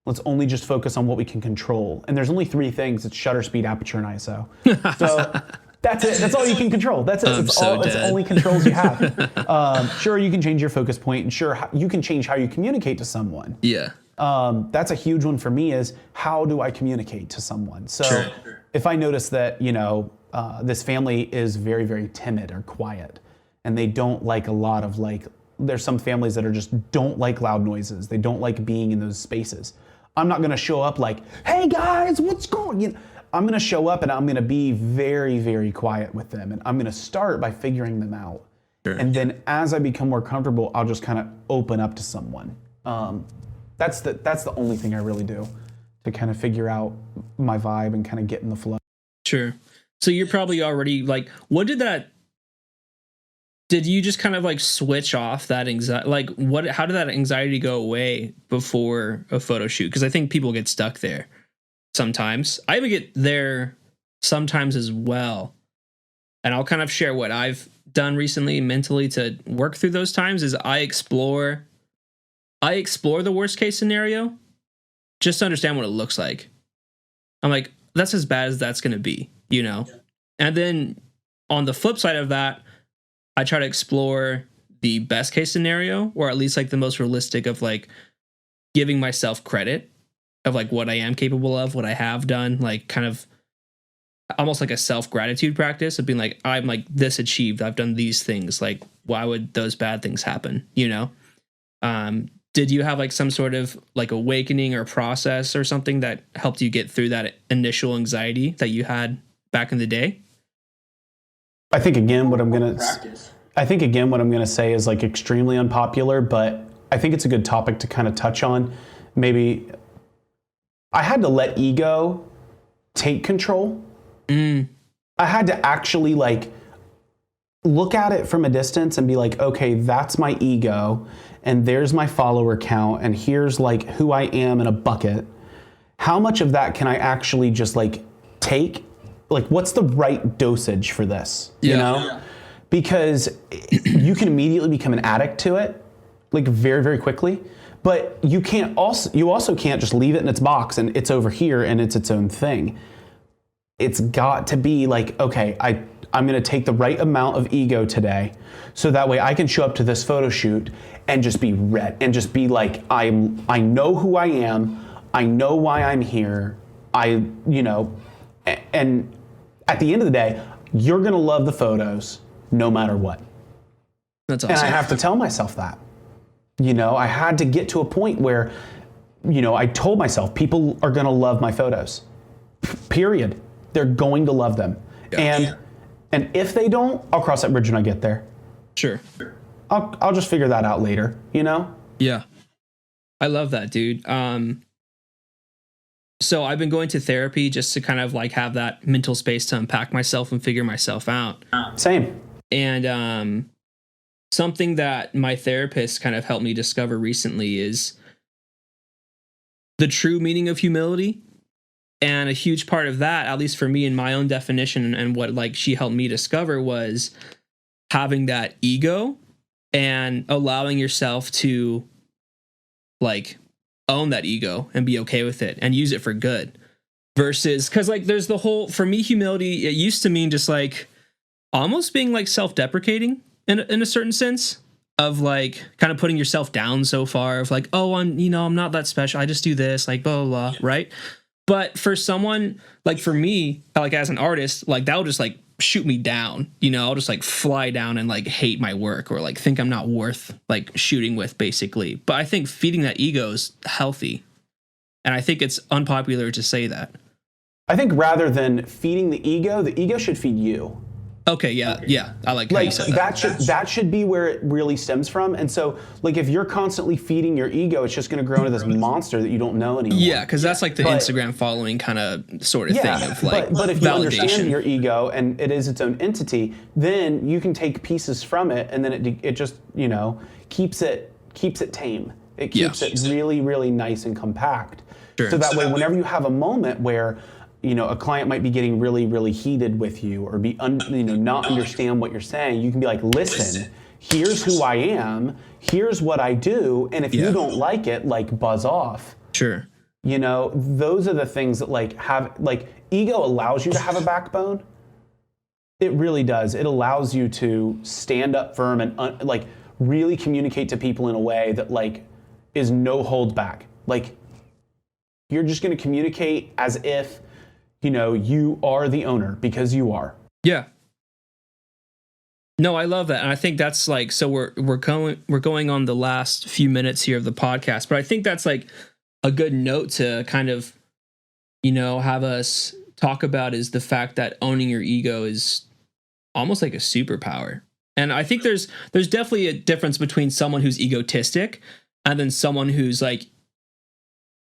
Let's only just focus on what we can control. And there's only 3 things. It's shutter speed, aperture, and ISO. So that's it. That's all you can control. That's it. It's the only controls you have. Sure, you can change your focus point, and sure, you can change how you communicate to someone. Yeah. That's a huge one for me is how do I communicate to someone? So if I notice that, this family is very, very timid or quiet, and they don't like a lot of there's some families that are just don't like loud noises. They don't like being in those spaces. I'm not going to show up like, hey guys, what's going on? I'm going to show up and I'm going to be very, very quiet with them. And I'm going to start by figuring them out. Sure. And then as I become more comfortable, I'll just kind of open up to someone. That's the only thing I really do to kind of figure out my vibe and kind of get in the flow. Sure. So you're probably already like, did you just kind of like switch off that anxiety? Like how did that anxiety go away before a photo shoot? Because I think people get stuck there sometimes. I even get there sometimes as well. And I'll kind of share what I've done recently mentally to work through those times is I explore the worst case scenario just to understand what it looks like. I'm like, that's as bad as that's going to be, And then on the flip side of that, I try to explore the best case scenario, or at least like the most realistic of like giving myself credit of like what I am capable of, what I have done, like kind of almost like a self-gratitude practice of being like, I'm like this achieved. I've done these things. Like, why would those bad things happen? Did you have like some sort of like awakening or process or something that helped you get through that initial anxiety that you had back in the day? I think again, what I'm going to say is like extremely unpopular, but I think it's a good topic to kind of touch on. Maybe I had to let ego take control. I had to actually like look at it from a distance and be like, okay, that's my ego and there's my follower count and here's like who I am in a bucket. How much of that can I actually just like take? Like, what's the right dosage for this? because you can immediately become an addict to it, like very, very quickly. But you also can't just leave it in its box and it's over here and it's its own thing. It's got to be like, okay, I'm going to take the right amount of ego today, so that way I can show up to this photo shoot and just be red and just be like, I know who I am. I know why I'm here. And at the end of the day, you're going to love the photos no matter what. That's awesome. And I have to tell myself that. I had to get to a point where, I told myself people are going to love my photos. Period. They're going to love them. Yeah. And if they don't, I'll cross that bridge when I get there. Sure. I'll just figure that out later, Yeah. I love that, dude. So I've been going to therapy just to kind of like have that mental space to unpack myself and figure myself out. Same. And something that my therapist kind of helped me discover recently is the true meaning of humility. And a huge part of that, at least for me in my own definition and what like she helped me discover, was having that ego and allowing yourself to like own that ego and be okay with it and use it for good. Versus, because like there's the whole, for me, humility, it used to mean just like almost being like self-deprecating in a certain sense of like kind of putting yourself down so far of like, oh, I'm not that special. I just do this, like blah, blah, blah, right? But for someone like for me, like as an artist, like that will just like shoot me down, I'll just like fly down and like hate my work or like think I'm not worth like shooting with basically. But I think feeding that ego is healthy. And I think it's unpopular to say that. I think rather than feeding the ego should feed you. Okay, yeah. I like how you said that. That should be where it really stems from. And so, like, if you're constantly feeding your ego, it's just going to grow into this monster that you don't know anymore. Yeah, because that's like the Instagram following kind of sort of thing of like but if you validation. Understand your ego and it is its own entity, then you can take pieces from it, and then it just keeps it tame. It keeps it really, really nice and compact. Sure. So that way, whenever you have a moment where a client might be getting really, really heated with you or be not understand what you're saying, you can be like, listen, here's who I am, here's what I do, and if you don't like it, like buzz off. Sure. Those are the things that ego allows you to have a backbone. It really does. It allows you to stand up firm and really communicate to people in a way that is no hold back. You're just going to communicate as if you are the owner because you are. Yeah. No, I love that. And I think that's so we're going on the last few minutes here of the podcast, but I think that's a good note to kind of, have us talk about is the fact that owning your ego is almost like a superpower. And I think there's definitely a difference between someone who's egotistic and then someone who's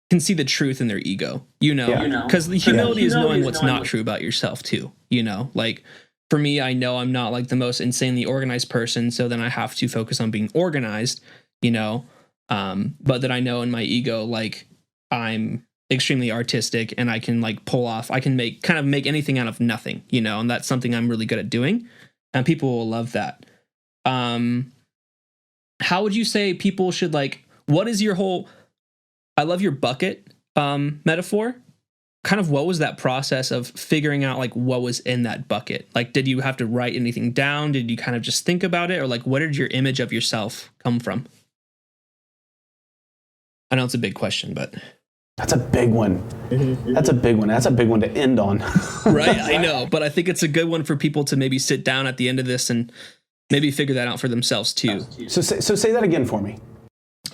can see the truth in their ego, because the humility is knowing what's not true about yourself too, for me, I know I'm not the most insanely organized person. So then I have to focus on being organized, but that I know in my ego, I'm extremely artistic and I can I can make anything out of nothing, and that's something I'm really good at doing and people will love that. How would you say people should what is your whole, I love your bucket metaphor. Kind of what was that process of figuring out what was in that bucket? Did you have to write anything down? Did you kind of just think about it? Or where did your image of yourself come from? I know it's a big question, but that's a big one. That's a big one. That's a big one to end on. Right, I know, but I think it's a good one for people to maybe sit down at the end of this and maybe figure that out for themselves too. So say that again for me.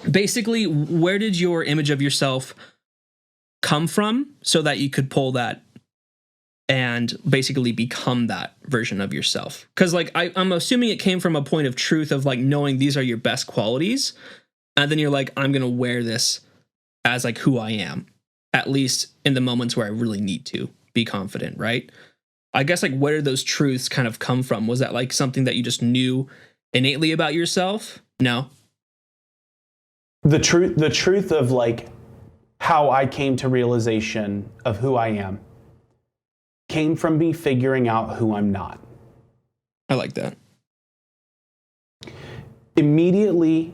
Basically, where did your image of yourself come from so that you could pull that and basically become that version of yourself? Because I'm assuming it came from a point of truth of knowing these are your best qualities, and then you're I'm gonna wear this as who I am, at least in the moments where I really need to be confident, right? I guess where did those truths kind of come from? Was that something that you just knew innately about yourself? No. The truth of how I came to realization of who I am came from me figuring out who I'm not. I like that. immediately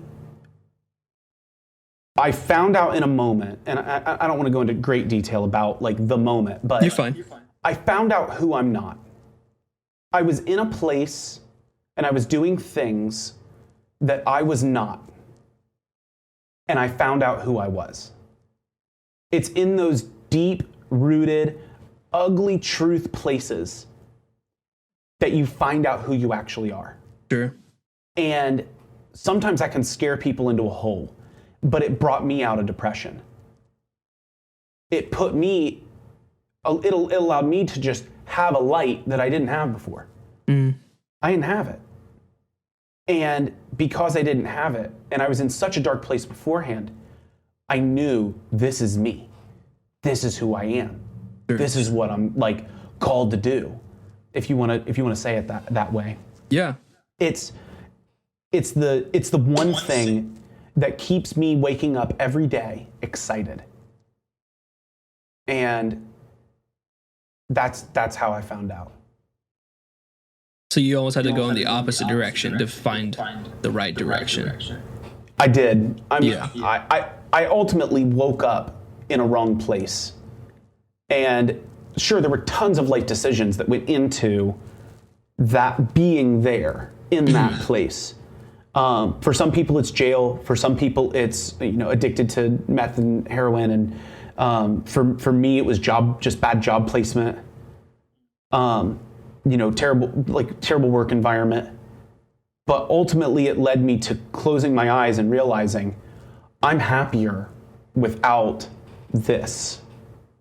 I found out in a moment, and I don't want to go into great detail about like the moment, but You're fine. I found out who I'm not. I was in a place and I was doing things that I was not. And I found out who I was. It's in those deep-rooted, ugly truth places that you find out who you actually are. Sure. And sometimes that can scare people into a hole, but it brought me out of depression. It put me, it allowed me to just have a light that I didn't have before. I didn't have it. And because I didn't have it, and I was in such a dark place beforehand, I knew this is me. This is who I am. Sure. This is what I'm like called to do. If you want to say it that way. Yeah. It's the one thing that keeps me waking up every day excited. And that's how I found out. So you almost had to go in the opposite direction to find the right direction. I did. I ultimately woke up in a wrong place. And sure, there were tons of life decisions that went into that being there in that place. For some people, it's jail. For some people, it's addicted to meth and heroin. And for me, it was bad job placement. Terrible work environment. But ultimately, it led me to closing my eyes and realizing I'm happier without this.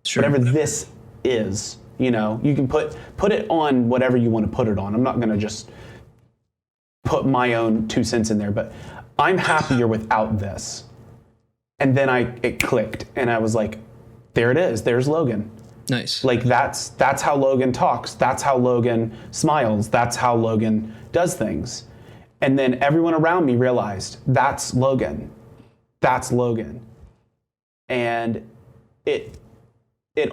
Sure. Whatever this is, you can put it on whatever you want to put it on. I'm not going to just put my own 2 cents in there, but I'm happier without this. And then it clicked, and I was like, there it is. There's Logan. Nice. Like that's how Logan talks. That's how Logan smiles. That's how Logan does things. And then everyone around me realized that's Logan. That's Logan. And it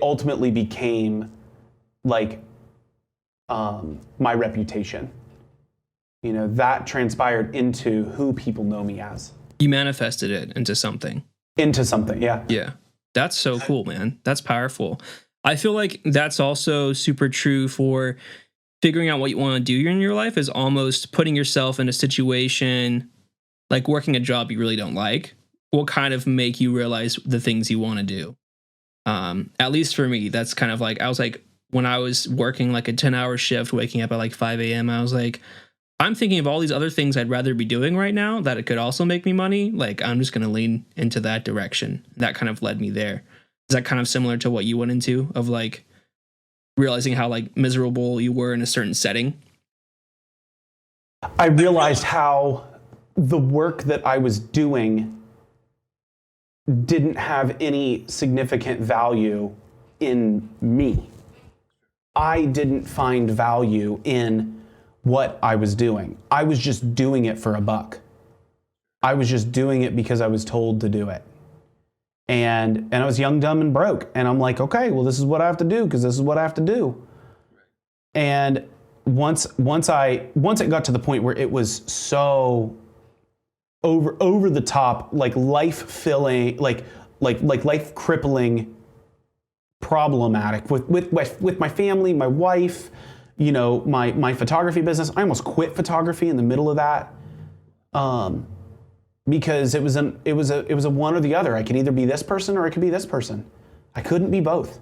ultimately became like my reputation. That transpired into who people know me as. You manifested it into something. Yeah. Yeah. That's so cool, man. That's powerful. I feel like that's also super true for figuring out what you want to do in your life, is almost putting yourself in a situation like working a job you really don't like will kind of make you realize the things you want to do. At least for me, that's kind of like, I was like, when I was working like a 10-hour shift, waking up at like 5 a.m., I was like, I'm thinking of all these other things I'd rather be doing right now that it could also make me money. Like, I'm just going to lean into that direction. That kind of led me there. Is that kind of similar to what you went into, of like realizing how like miserable you were in a certain setting? I realized how the work that I was doing didn't have any significant value in me. I didn't find value in what I was doing. I was just doing it for a buck. I was just doing it because I was told to do it. And I was young, dumb, and broke. And I'm like, okay, well, this is what I have to do because this is what I have to do. And once it got to the point where it was so over the top, like life filling, like life crippling, problematic with my family, my wife, my photography business. I almost quit photography in the middle of that. Because it was a one or the other. I could either be this person or I could be this person. I couldn't be both.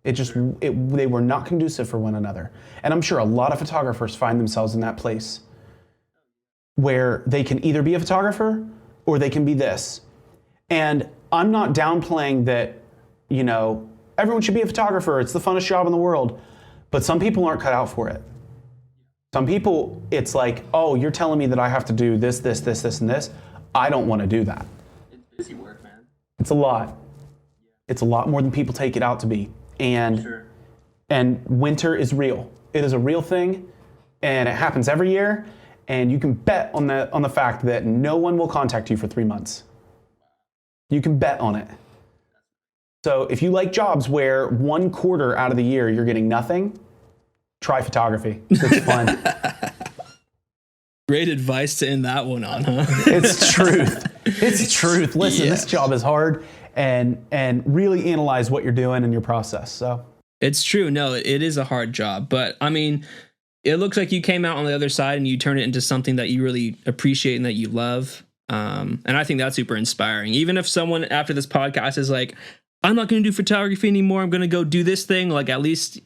They were not conducive for one another. And I'm sure a lot of photographers find themselves in that place where they can either be a photographer or they can be this. And I'm not downplaying that, everyone should be a photographer. It's the funnest job in the world. But some people aren't cut out for it. Some people, it's like, oh, you're telling me that I have to do this, and this. I don't want to do that. It's busy work, man. It's a lot. It's a lot more than people take it out to be. And winter is real. It is a real thing, and it happens every year. And you can bet on the fact that no one will contact you for 3 months. You can bet on it. So if you like jobs where 1 quarter out of the year you're getting nothing, try photography. It's fun. Great advice to end that one on, huh? It's truth. It's truth. Listen, this job is hard, and really analyze what you're doing and your process. So it's true. No, it is a hard job, but I mean, it looks like you came out on the other side and you turned it into something that you really appreciate and that you love. And I think that's super inspiring. Even if someone after this podcast is like, I'm not going to do photography anymore, I'm going to go do this thing, like at least,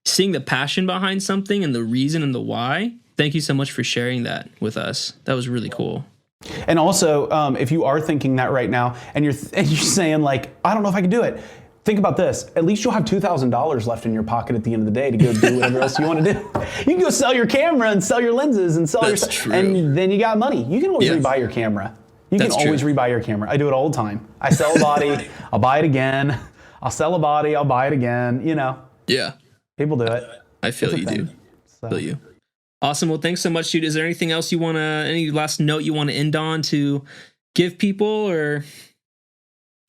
seeing the passion behind something and the reason and the why. Thank you so much for sharing that with us. That was really cool. And also, if you are thinking that right now and you're saying like, I don't know if I can do it, think about this. At least you'll have $2,000 left in your pocket at the end of the day to go do whatever else you want to do. You can go sell your camera and sell your lenses and sell and then you got money. You can always rebuy your camera. You can always rebuy your camera. I do it all the time. I sell a body, I'll buy it again. I'll sell a body, I'll buy it again. Yeah. People do it. I feel you, dude. I feel you. Awesome. Well, thanks so much, dude. Is there anything else any last note you want to end on to give people or?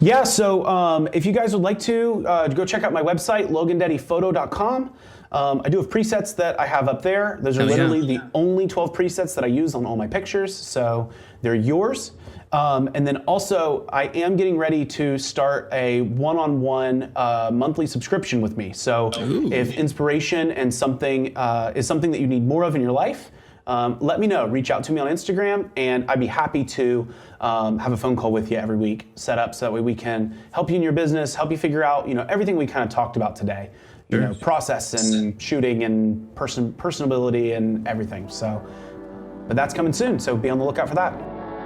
Yeah, so if you guys would like to, go check out my website, logandettyphoto.com. I do have presets that I have up there. Those are literally the only 12 presets that I use on all my pictures, so they're yours. And then also, I am getting ready to start a one-on-one monthly subscription with me. So if inspiration and something is something that you need more of in your life, let me know. Reach out to me on Instagram, and I'd be happy to have a phone call with you every week, set up so that way we can help you in your business, help you figure out, everything we kind of talked about today. Process and shooting and personability and everything. So, but that's coming soon. So be on the lookout for that.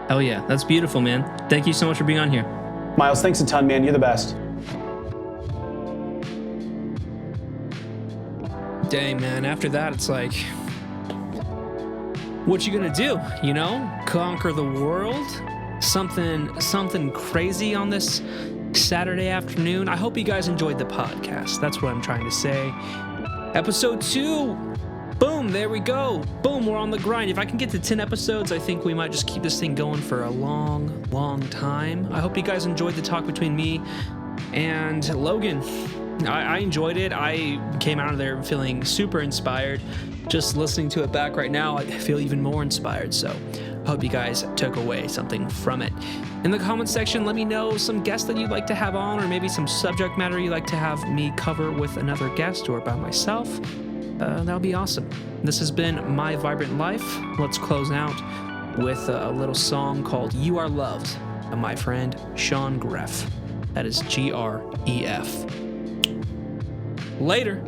Oh yeah, that's beautiful, man. Thank you so much for being on here. Miles, thanks a ton, man. You're the best. Dang, man. After that, it's like, what you gonna do? Conquer the world? Something crazy on this Saturday afternoon. I hope you guys enjoyed the podcast. That's what I'm trying to say. Episode 2. Boom, there we go. Boom, we're on the grind. If I can get to 10 episodes, I think we might just keep this thing going for a long, long time. I hope you guys enjoyed the talk between me and Logan. I enjoyed it. I came out of there feeling super inspired. Just listening to it back right now, I feel even more inspired. So I hope you guys took away something from it. In the comments section, let me know some guests that you'd like to have on, or maybe some subject matter you'd like to have me cover with another guest or by myself. That would be awesome. This has been My Vibrant Life. Let's close out with a little song called You Are Loved by my friend Sean Greff. That is Gref. Later.